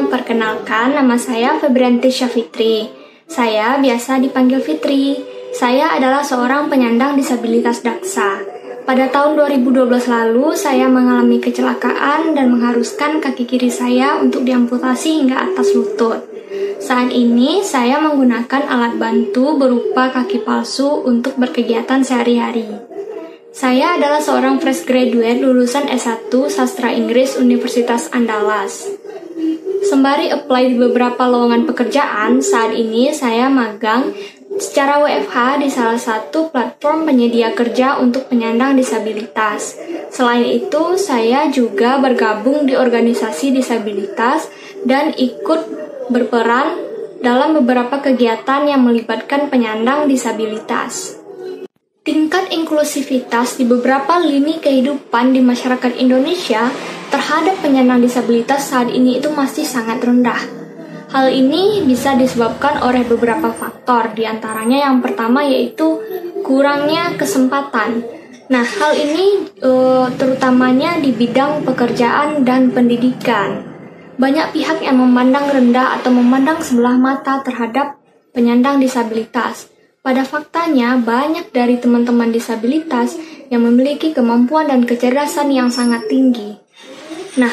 Perkenalkan, nama saya Febrianti Syafitri. Saya biasa dipanggil Fitri. Saya adalah seorang penyandang disabilitas daksa. Pada tahun 2012 lalu, saya mengalami kecelakaan dan mengharuskan kaki kiri saya untuk diamputasi hingga atas lutut. Saat ini, saya menggunakan alat bantu berupa kaki palsu untuk berkegiatan sehari-hari. Saya adalah seorang fresh graduate lulusan S1 Sastra Inggris Universitas Andalas. Sembari apply di beberapa lowongan pekerjaan, saat ini saya magang secara WFH di salah satu platform penyedia kerja untuk penyandang disabilitas. Selain itu, saya juga bergabung di organisasi disabilitas dan ikut berperan dalam beberapa kegiatan yang melibatkan penyandang disabilitas. Tingkat inklusivitas di beberapa lini kehidupan di masyarakat Indonesia terhadap penyandang disabilitas saat ini itu masih sangat rendah. Hal ini bisa disebabkan oleh beberapa faktor, diantaranya yang pertama yaitu kurangnya kesempatan. Nah, hal ini terutamanya di bidang pekerjaan dan pendidikan. Banyak pihak yang memandang rendah atau memandang sebelah mata terhadap penyandang disabilitas. Pada faktanya, banyak dari teman-teman disabilitas yang memiliki kemampuan dan kecerdasan yang sangat tinggi. Nah,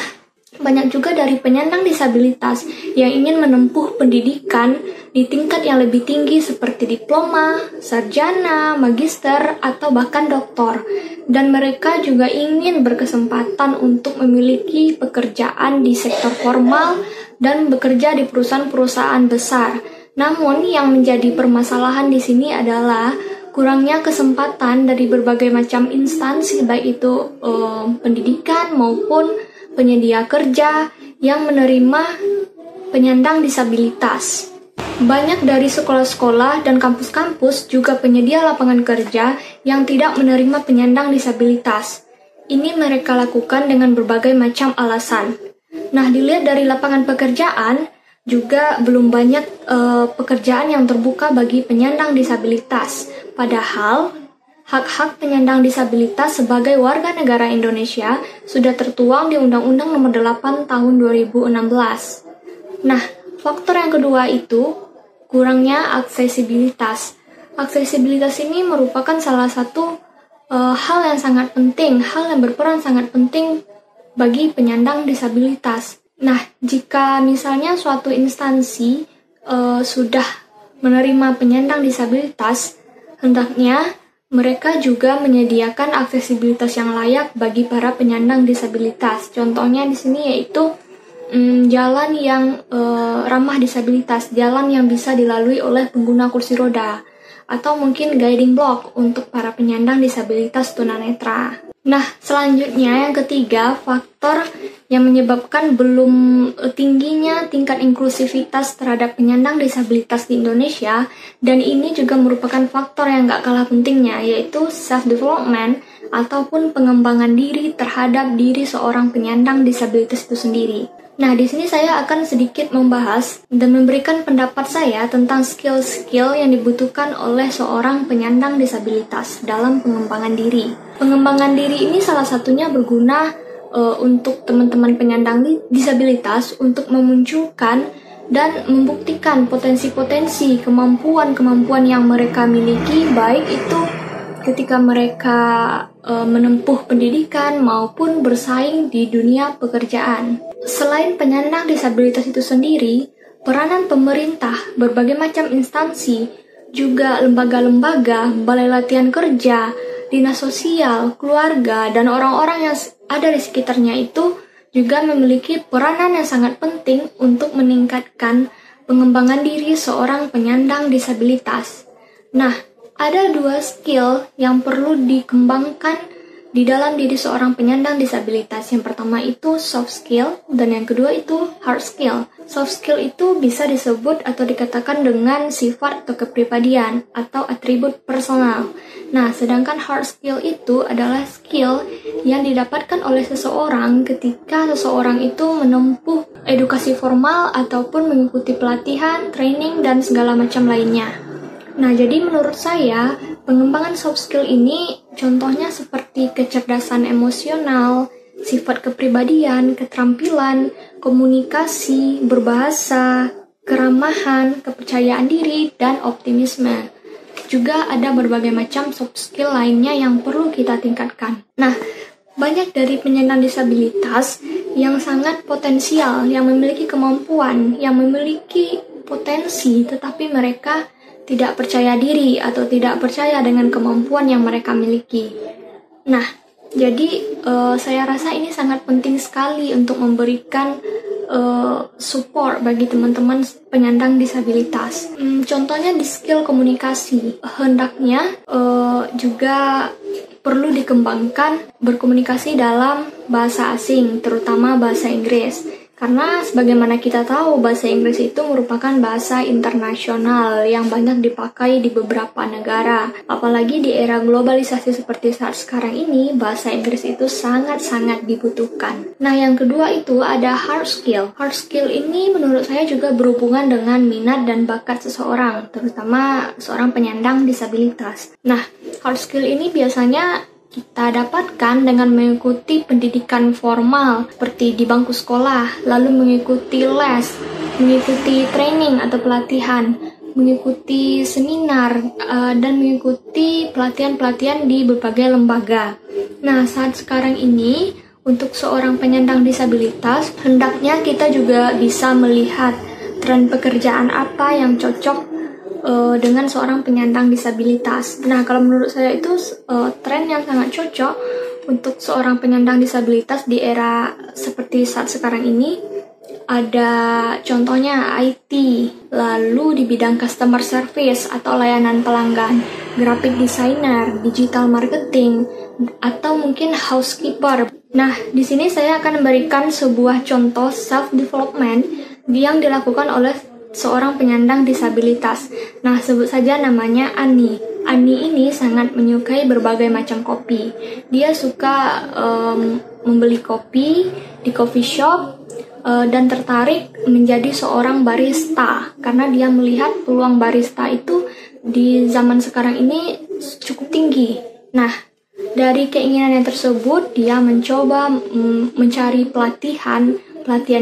banyak juga dari penyandang disabilitas yang ingin menempuh pendidikan di tingkat yang lebih tinggi seperti diploma, sarjana, magister, atau bahkan doktor. Dan mereka juga ingin berkesempatan untuk memiliki pekerjaan di sektor formal dan bekerja di perusahaan-perusahaan besar. Namun, yang menjadi permasalahan di sini adalah kurangnya kesempatan dari berbagai macam instansi, baik itu pendidikan maupun penyedia kerja yang menerima penyandang disabilitas. Banyak dari sekolah-sekolah dan kampus-kampus juga penyedia lapangan kerja yang tidak menerima penyandang disabilitas. Ini mereka lakukan dengan berbagai macam alasan. Nah, dilihat dari lapangan pekerjaan, juga belum banyak pekerjaan yang terbuka bagi penyandang disabilitas. Padahal, hak-hak penyandang disabilitas sebagai warga negara Indonesia sudah tertuang di Undang-Undang Nomor 8 Tahun 2016. Nah, faktor yang kedua itu kurangnya aksesibilitas. Aksesibilitas ini merupakan salah satu hal yang sangat penting, hal yang berperan sangat penting bagi penyandang disabilitas. Nah, jika misalnya suatu instansi sudah menerima penyandang disabilitas, hendaknya mereka juga menyediakan aksesibilitas yang layak bagi para penyandang disabilitas. Contohnya di sini yaitu jalan yang ramah disabilitas, jalan yang bisa dilalui oleh pengguna kursi roda, atau mungkin guiding block untuk para penyandang disabilitas tunanetra. Nah, selanjutnya yang ketiga, faktor yang menyebabkan belum tingginya tingkat inklusivitas terhadap penyandang disabilitas di Indonesia, dan ini juga merupakan faktor yang gak kalah pentingnya, yaitu self-development ataupun pengembangan diri terhadap diri seorang penyandang disabilitas itu sendiri. Nah, di sini saya akan sedikit membahas dan memberikan pendapat saya tentang skill-skill yang dibutuhkan oleh seorang penyandang disabilitas dalam pengembangan diri. Pengembangan diri ini salah satunya berguna untuk teman-teman penyandang disabilitas untuk memunculkan dan membuktikan potensi-potensi kemampuan-kemampuan yang mereka miliki, baik itu ketika mereka menempuh pendidikan maupun bersaing di dunia pekerjaan. Selain penyandang disabilitas itu sendiri, peranan pemerintah, berbagai macam instansi, juga lembaga-lembaga, balai latihan kerja, dinas sosial, keluarga, dan orang-orang yang ada di sekitarnya itu juga memiliki peranan yang sangat penting untuk meningkatkan pengembangan diri seorang penyandang disabilitas. Nah, ada dua skill yang perlu dikembangkan di dalam diri seorang penyandang disabilitas. Yang pertama itu soft skill, dan yang kedua itu hard skill. Soft skill itu bisa disebut atau dikatakan dengan sifat atau kepribadian atau atribut personal. Nah, sedangkan hard skill itu adalah skill yang didapatkan oleh seseorang ketika seseorang itu menempuh edukasi formal ataupun mengikuti pelatihan, training, dan segala macam lainnya. Nah, jadi menurut saya, pengembangan soft skill ini contohnya seperti kecerdasan emosional, sifat kepribadian, keterampilan, komunikasi, berbahasa, keramahan, kepercayaan diri, dan optimisme. Juga ada berbagai macam soft skill lainnya yang perlu kita tingkatkan. Nah, banyak dari penyandang disabilitas yang sangat potensial, yang memiliki kemampuan, yang memiliki potensi, tetapi mereka tidak percaya diri atau tidak percaya dengan kemampuan yang mereka miliki. Nah, jadi saya rasa ini sangat penting sekali untuk memberikan support bagi teman-teman penyandang disabilitas. Contohnya di skill komunikasi, hendaknya juga perlu dikembangkan berkomunikasi dalam bahasa asing, terutama bahasa Inggris. Karena sebagaimana kita tahu, bahasa Inggris itu merupakan bahasa internasional yang banyak dipakai di beberapa negara. Apalagi di era globalisasi seperti saat sekarang ini, bahasa Inggris itu sangat-sangat dibutuhkan. Nah, yang kedua itu ada hard skill. Hard skill ini menurut saya juga berhubungan dengan minat dan bakat seseorang, terutama seorang penyandang disabilitas. Nah, hard skill ini biasanya kita dapatkan dengan mengikuti pendidikan formal seperti di bangku sekolah, lalu mengikuti les, mengikuti training atau pelatihan, mengikuti seminar, dan mengikuti pelatihan-pelatihan di berbagai lembaga. Nah, saat sekarang ini, untuk seorang penyandang disabilitas, hendaknya kita juga bisa melihat tren pekerjaan apa yang cocok dengan seorang penyandang disabilitas. Nah, kalau menurut saya itu tren yang sangat cocok untuk seorang penyandang disabilitas di era seperti saat sekarang ini. Ada contohnya IT, lalu di bidang customer service atau layanan pelanggan, graphic designer, digital marketing, atau mungkin housekeeper. Nah, di sini saya akan memberikan sebuah contoh self-development yang dilakukan oleh seorang penyandang disabilitas. Nah, sebut saja namanya Ani. Ani ini sangat menyukai berbagai macam kopi. Dia suka membeli kopi di coffee shop dan tertarik menjadi seorang barista karena dia melihat peluang barista itu di zaman sekarang ini cukup tinggi. Nah, dari keinginannya tersebut, dia mencoba mencari pelatihan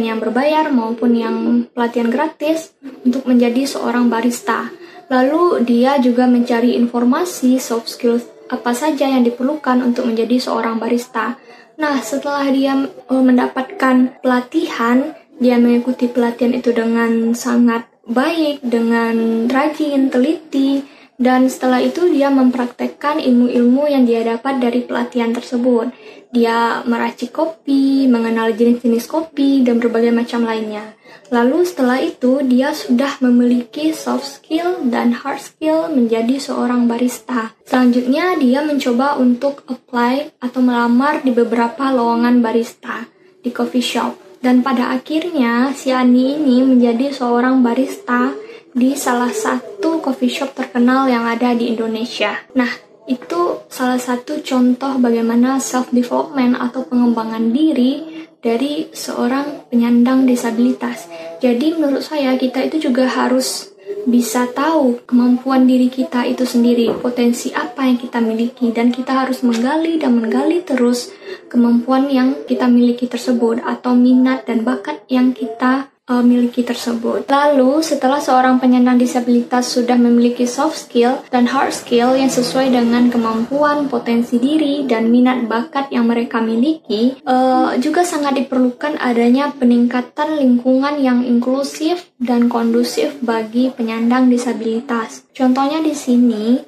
yang berbayar maupun yang pelatihan gratis untuk menjadi seorang barista. Lalu dia juga mencari informasi soft skills apa saja yang diperlukan untuk menjadi seorang barista. Nah, setelah dia mendapatkan pelatihan, dia mengikuti pelatihan itu dengan sangat baik, dengan rajin, teliti, dan setelah itu dia mempraktekkan ilmu-ilmu yang dia dapat dari pelatihan tersebut. Dia meracik kopi, mengenal jenis-jenis kopi, dan berbagai macam lainnya. Lalu setelah itu dia sudah memiliki soft skill dan hard skill menjadi seorang barista. Selanjutnya dia mencoba untuk apply atau melamar di beberapa lowongan barista di coffee shop. Dan pada akhirnya si Ani ini menjadi seorang barista di salah satu coffee shop terkenal yang ada di Indonesia. Nah, itu salah satu contoh bagaimana self-development atau pengembangan diri dari seorang penyandang disabilitas. Jadi menurut saya kita itu juga harus bisa tahu kemampuan diri kita itu sendiri, potensi apa yang kita miliki, dan kita harus menggali dan menggali terus kemampuan yang kita miliki tersebut atau minat dan bakat yang kita miliki tersebut. Lalu, setelah seorang penyandang disabilitas sudah memiliki soft skill dan hard skill yang sesuai dengan kemampuan, potensi diri, dan minat bakat yang mereka miliki, juga sangat diperlukan adanya peningkatan lingkungan yang inklusif dan kondusif bagi penyandang disabilitas. Contohnya di sini,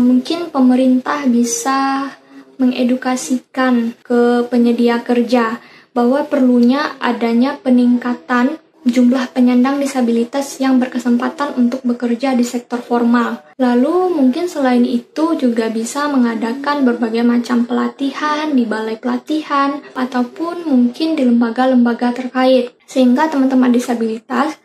mungkin pemerintah bisa mengedukasikan ke penyedia kerja bahwa perlunya adanya peningkatan jumlah penyandang disabilitas yang berkesempatan untuk bekerja di sektor formal. Lalu mungkin selain itu juga bisa mengadakan berbagai macam pelatihan di balai pelatihan ataupun mungkin di lembaga-lembaga terkait sehingga teman-teman disabilitas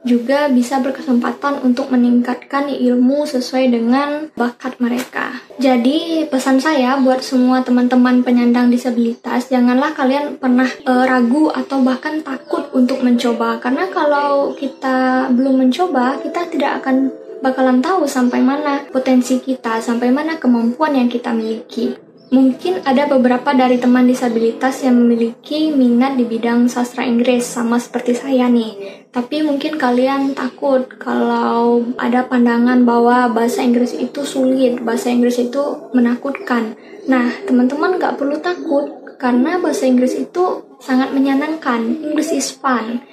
juga bisa berkesempatan untuk meningkatkan ilmu sesuai dengan bakat mereka. Jadi pesan saya buat semua teman-teman penyandang disabilitas, janganlah kalian pernah ragu atau bahkan takut untuk mencoba. Karena kalau kita belum mencoba, kita tidak akan bakalan tahu sampai mana potensi kita, sampai mana kemampuan yang kita miliki. Mungkin ada beberapa dari teman disabilitas yang memiliki minat di bidang sastra Inggris, sama seperti saya nih. Tapi mungkin kalian takut kalau ada pandangan bahwa bahasa Inggris itu sulit, bahasa Inggris itu menakutkan. Nah, teman-teman gak perlu takut, karena bahasa Inggris itu sangat menyenangkan. English is fun.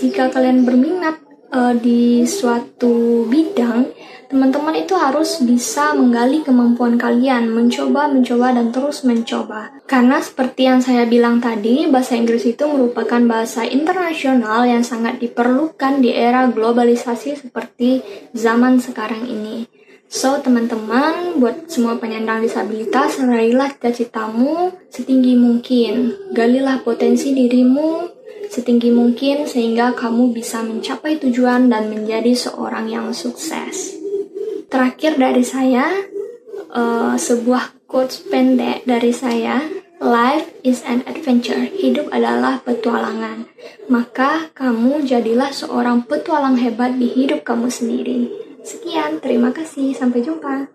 Jika kalian berminat di suatu bidang, teman-teman itu harus bisa menggali kemampuan kalian, mencoba, dan terus mencoba. Karena seperti yang saya bilang tadi, bahasa Inggris itu merupakan bahasa internasional yang sangat diperlukan di era globalisasi seperti zaman sekarang ini. So, teman-teman, buat semua penyandang disabilitas, raihlah cita-citamu setinggi mungkin. Galilah potensi dirimu setinggi mungkin sehingga kamu bisa mencapai tujuan dan menjadi seorang yang sukses. Terakhir dari saya, sebuah quotes pendek dari saya, life is an adventure, hidup adalah petualangan. Maka kamu jadilah seorang petualang hebat di hidup kamu sendiri. Sekian, terima kasih, sampai jumpa.